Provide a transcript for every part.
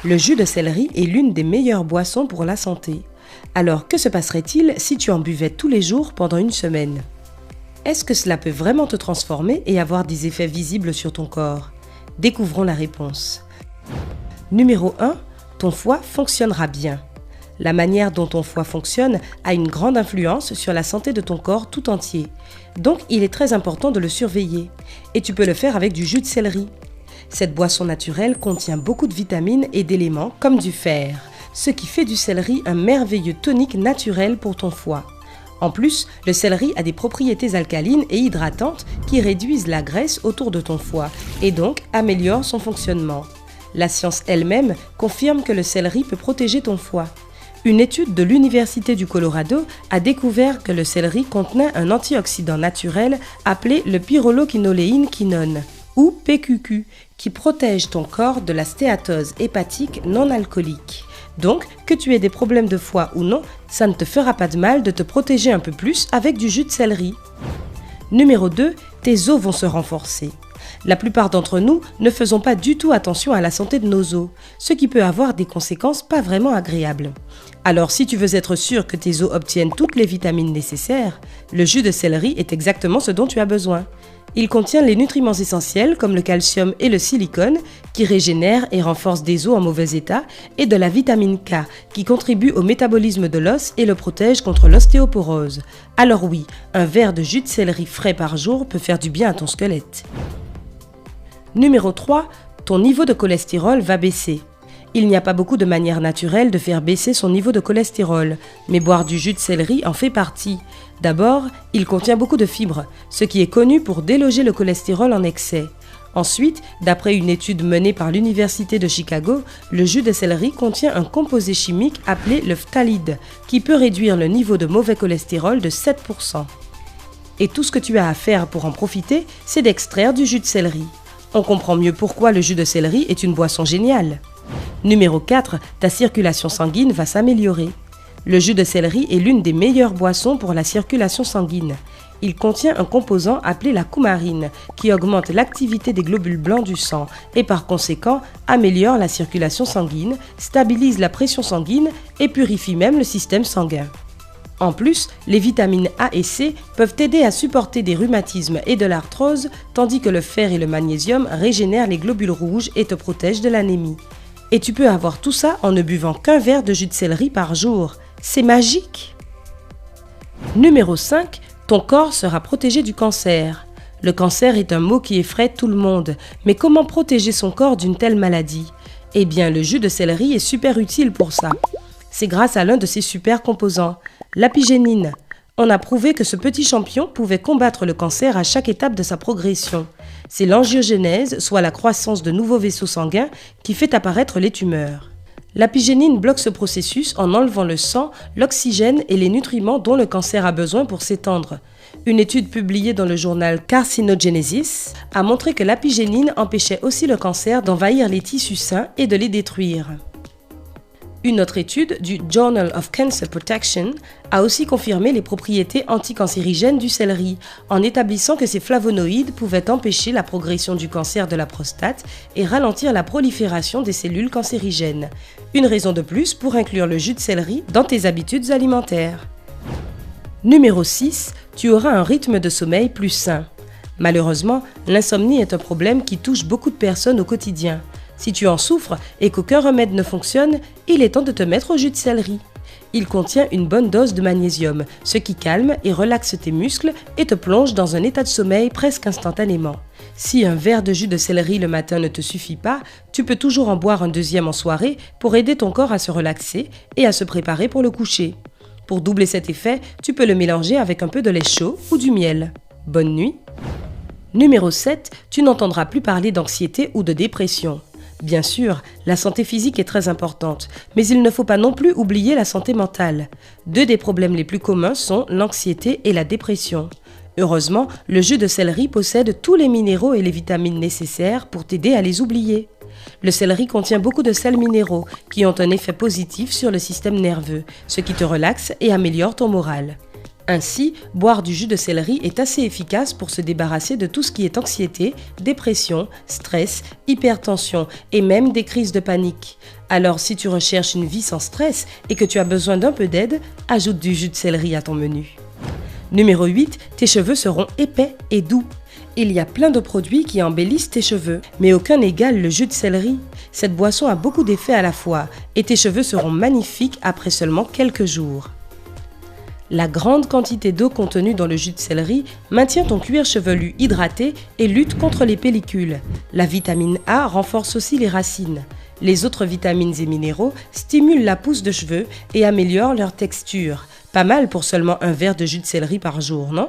Le jus de céleri est l'une des meilleures boissons pour la santé. Alors que se passerait-il si tu en buvais tous les jours pendant une semaine? Est-ce que cela peut vraiment te transformer et avoir des effets visibles sur ton corps? Découvrons la réponse. Numéro 1. Ton foie fonctionnera bien. La manière dont ton foie fonctionne a une grande influence sur la santé de ton corps tout entier. Donc, il est très important de le surveiller. Et tu peux le faire avec du jus de céleri. Cette boisson naturelle contient beaucoup de vitamines et d'éléments comme du fer, ce qui fait du céleri un merveilleux tonique naturel pour ton foie. En plus, le céleri a des propriétés alcalines et hydratantes qui réduisent la graisse autour de ton foie et donc améliorent son fonctionnement. La science elle-même confirme que le céleri peut protéger ton foie. Une étude de l'Université du Colorado a découvert que le céleri contenait un antioxydant naturel appelé le pyrroloquinoléine-quinone, ou PQQ, qui protège ton corps de la stéatose hépatique non alcoolique. Donc, que tu aies des problèmes de foie ou non, ça ne te fera pas de mal de te protéger un peu plus avec du jus de céleri. Numéro 2, tes os vont se renforcer. La plupart d'entre nous ne faisons pas du tout attention à la santé de nos os, ce qui peut avoir des conséquences pas vraiment agréables. Alors si tu veux être sûr que tes os obtiennent toutes les vitamines nécessaires, le jus de céleri est exactement ce dont tu as besoin. Il contient les nutriments essentiels comme le calcium et le silicone qui régénèrent et renforcent des os en mauvais état et de la vitamine K qui contribue au métabolisme de l'os et le protège contre l'ostéoporose. Alors oui, un verre de jus de céleri frais par jour peut faire du bien à ton squelette. Numéro 3, ton niveau de cholestérol va baisser. Il n'y a pas beaucoup de manières naturelles de faire baisser son niveau de cholestérol, mais boire du jus de céleri en fait partie. D'abord, il contient beaucoup de fibres, ce qui est connu pour déloger le cholestérol en excès. Ensuite, d'après une étude menée par l'Université de Chicago, le jus de céleri contient un composé chimique appelé le phtalide, qui peut réduire le niveau de mauvais cholestérol de 7%. Et tout ce que tu as à faire pour en profiter, c'est d'extraire du jus de céleri. On comprend mieux pourquoi le jus de céleri est une boisson géniale. Numéro 4, ta circulation sanguine va s'améliorer. Le jus de céleri est l'une des meilleures boissons pour la circulation sanguine. Il contient un composant appelé la coumarine qui augmente l'activité des globules blancs du sang et par conséquent améliore la circulation sanguine, stabilise la pression sanguine et purifie même le système sanguin. En plus, les vitamines A et C peuvent t'aider à supporter des rhumatismes et de l'arthrose, tandis que le fer et le magnésium régénèrent les globules rouges et te protègent de l'anémie. Et tu peux avoir tout ça en ne buvant qu'un verre de jus de céleri par jour. C'est magique! Numéro 5, ton corps sera protégé du cancer. Le cancer est un mot qui effraie tout le monde, mais comment protéger son corps d'une telle maladie? Eh bien, le jus de céleri est super utile pour ça. C'est grâce à l'un de ses super composants, l'apigénine. On a prouvé que ce petit champignon pouvait combattre le cancer à chaque étape de sa progression. C'est l'angiogénèse, soit la croissance de nouveaux vaisseaux sanguins, qui fait apparaître les tumeurs. L'apigénine bloque ce processus en enlevant le sang, l'oxygène et les nutriments dont le cancer a besoin pour s'étendre. Une étude publiée dans le journal Carcinogenesis a montré que l'apigénine empêchait aussi le cancer d'envahir les tissus sains et de les détruire. Une autre étude du Journal of Cancer Protection a aussi confirmé les propriétés anticancérigènes du céleri en établissant que ces flavonoïdes pouvaient empêcher la progression du cancer de la prostate et ralentir la prolifération des cellules cancérigènes. Une raison de plus pour inclure le jus de céleri dans tes habitudes alimentaires. Numéro 6, tu auras un rythme de sommeil plus sain. Malheureusement, l'insomnie est un problème qui touche beaucoup de personnes au quotidien. Si tu en souffres et qu'aucun remède ne fonctionne, il est temps de te mettre au jus de céleri. Il contient une bonne dose de magnésium, ce qui calme et relaxe tes muscles et te plonge dans un état de sommeil presque instantanément. Si un verre de jus de céleri le matin ne te suffit pas, tu peux toujours en boire un deuxième en soirée pour aider ton corps à se relaxer et à se préparer pour le coucher. Pour doubler cet effet, tu peux le mélanger avec un peu de lait chaud ou du miel. Bonne nuit! Numéro 7, tu n'entendras plus parler d'anxiété ou de dépression. Bien sûr, la santé physique est très importante, mais il ne faut pas non plus oublier la santé mentale. Deux des problèmes les plus communs sont l'anxiété et la dépression. Heureusement, le jus de céleri possède tous les minéraux et les vitamines nécessaires pour t'aider à les oublier. Le céleri contient beaucoup de sels minéraux qui ont un effet positif sur le système nerveux, ce qui te relaxe et améliore ton moral. Ainsi, boire du jus de céleri est assez efficace pour se débarrasser de tout ce qui est anxiété, dépression, stress, hypertension et même des crises de panique. Alors si tu recherches une vie sans stress et que tu as besoin d'un peu d'aide, ajoute du jus de céleri à ton menu. Numéro 8, tes cheveux seront épais et doux. Il y a plein de produits qui embellissent tes cheveux, mais aucun n'égale le jus de céleri. Cette boisson a beaucoup d'effets à la fois et tes cheveux seront magnifiques après seulement quelques jours. La grande quantité d'eau contenue dans le jus de céleri maintient ton cuir chevelu hydraté et lutte contre les pellicules. La vitamine A renforce aussi les racines. Les autres vitamines et minéraux stimulent la pousse de cheveux et améliorent leur texture. Pas mal pour seulement un verre de jus de céleri par jour, non?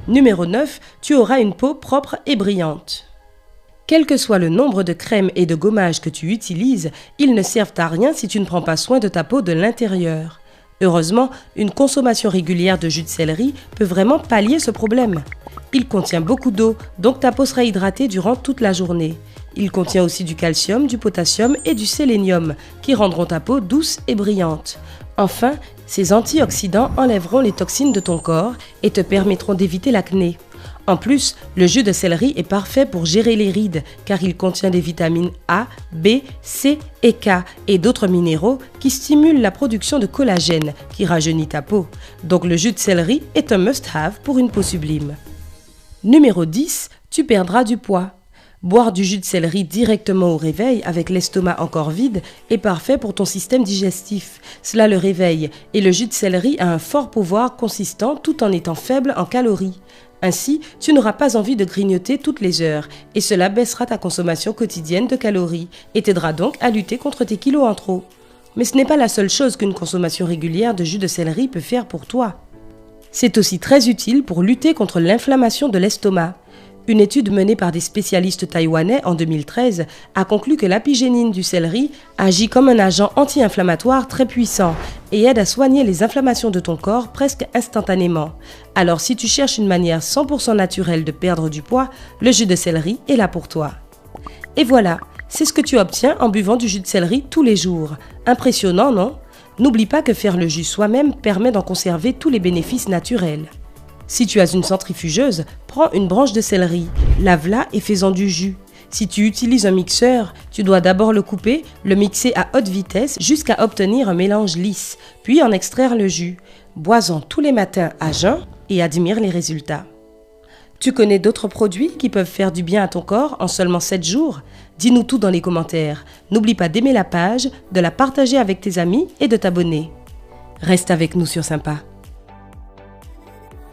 Numéro 9, tu auras une peau propre et brillante. Quel que soit le nombre de crèmes et de gommages que tu utilises, ils ne servent à rien si tu ne prends pas soin de ta peau de l'intérieur. Heureusement, une consommation régulière de jus de céleri peut vraiment pallier ce problème. Il contient beaucoup d'eau, donc ta peau sera hydratée durant toute la journée. Il contient aussi du calcium, du potassium et du sélénium, qui rendront ta peau douce et brillante. Enfin, ces antioxydants enlèveront les toxines de ton corps et te permettront d'éviter l'acné. En plus, le jus de céleri est parfait pour gérer les rides car il contient des vitamines A, B, C et K et d'autres minéraux qui stimulent la production de collagène qui rajeunit ta peau. Donc le jus de céleri est un must-have pour une peau sublime. Numéro 10, tu perdras du poids. Boire du jus de céleri directement au réveil avec l'estomac encore vide est parfait pour ton système digestif. Cela le réveille et le jus de céleri a un fort pouvoir consistant tout en étant faible en calories. Ainsi, tu n'auras pas envie de grignoter toutes les heures et cela baissera ta consommation quotidienne de calories et t'aidera donc à lutter contre tes kilos en trop. Mais ce n'est pas la seule chose qu'une consommation régulière de jus de céleri peut faire pour toi. C'est aussi très utile pour lutter contre l'inflammation de l'estomac. Une étude menée par des spécialistes taïwanais en 2013 a conclu que l'apigénine du céleri agit comme un agent anti-inflammatoire très puissant et aide à soigner les inflammations de ton corps presque instantanément. Alors si tu cherches une manière 100% naturelle de perdre du poids, le jus de céleri est là pour toi. Et voilà, c'est ce que tu obtiens en buvant du jus de céleri tous les jours. Impressionnant, non? N'oublie pas que faire le jus soi-même permet d'en conserver tous les bénéfices naturels. Si tu as une centrifugeuse, prends une branche de céleri, lave-la et fais-en du jus. Si tu utilises un mixeur, tu dois d'abord le couper, le mixer à haute vitesse jusqu'à obtenir un mélange lisse, puis en extraire le jus. Bois-en tous les matins à jeun et admire les résultats. Tu connais d'autres produits qui peuvent faire du bien à ton corps en seulement 7 jours? Dis-nous tout dans les commentaires. N'oublie pas d'aimer la page, de la partager avec tes amis et de t'abonner. Reste avec nous sur Sympa.